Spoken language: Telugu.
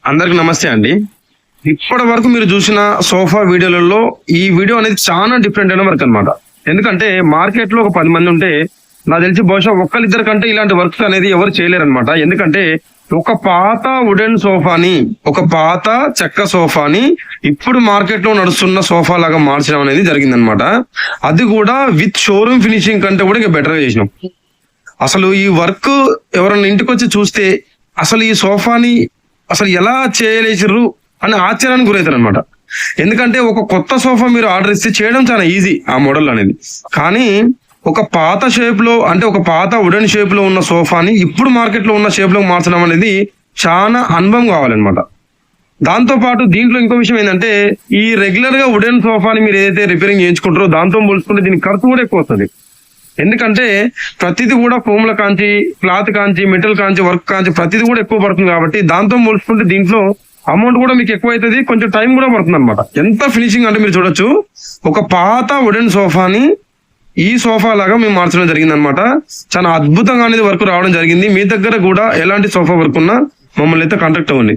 అందరికి నమస్తే అండి. ఇప్పటి వరకు మీరు చూసిన సోఫా వీడియోలలో ఈ వీడియో అనేది చాలా డిఫరెంట్ అయిన వర్క్ అనమాట. ఎందుకంటే మార్కెట్ లో ఒక 10 మంది ఉంటే నాకు తెలిసి బహుశా ఒక్కరిద్దరి కంటే ఇలాంటి వర్క్స్ అనేది ఎవరు చేయలేరు అనమాట. ఎందుకంటే ఒక పాత వుడెన్ సోఫాని, ఒక పాత చెక్క సోఫాని ఇప్పుడు మార్కెట్ లో నడుస్తున్న సోఫా లాగా మార్చడం అనేది జరిగిందనమాట. అది కూడా విత్ షోరూమ్ ఫినిషింగ్ కంటే కూడా ఇంకా బెటర్ గా చేసినాం. అసలు ఈ వర్క్ ఎవరైనా ఇంటికి వచ్చి చూస్తే అసలు ఈ సోఫాని అసలు ఎలా చేయలేసారు అని ఆశ్చర్యానికి గురవుతారు అనమాట. ఎందుకంటే ఒక కొత్త సోఫా మీరు ఆర్డర్ ఇస్తే చేయడం చాలా ఈజీ ఆ మోడల్ అనేది. కానీ ఒక పాత షేప్ లో, అంటే ఒక పాత వుడెన్ షేప్ లో ఉన్న సోఫాని ఇప్పుడు మార్కెట్ లో ఉన్న షేప్ లో మార్చడం అనేది చాలా అనుభవం కావాలన్నమాట. దాంతో పాటు దీంట్లో ఇంకో విషయం ఏంటంటే, ఈ రెగ్యులర్ గా వుడెన్ సోఫాని మీరు ఏదైతే రిపేరింగ్ చేయించుకుంటారో దాంతో పోల్చుకుంటే దీనికి ఖర్చు కూడా ఎక్కువ వస్తుంది. ఎందుకంటే ప్రతిదీ కూడా ఫోమ్ల కాంచి, క్లాత్ కాంచి, మెటల్ కాంచి, వర్క్ కాంచి ప్రతిదీ కూడా ఎక్కువ పడుతుంది. కాబట్టి దాంతో పోల్చుకుంటే దీంట్లో అమౌంట్ కూడా మీకు ఎక్కువ అవుతుంది, కొంచెం టైం కూడా పడుతుంది అనమాట. ఎంత ఫినిషింగ్ అంటే మీరు చూడొచ్చు, ఒక పాత వుడెన్ సోఫాని ఈ సోఫా లాగా మేము మార్చడం జరిగింది అనమాట. చాలా అద్భుతంగా అనేది వర్క్ రావడం జరిగింది. మీ దగ్గర కూడా ఎలాంటి సోఫా వర్క్ ఉన్నా మమ్మల్ని అయితే కాంటాక్ట్ అవ్వండి.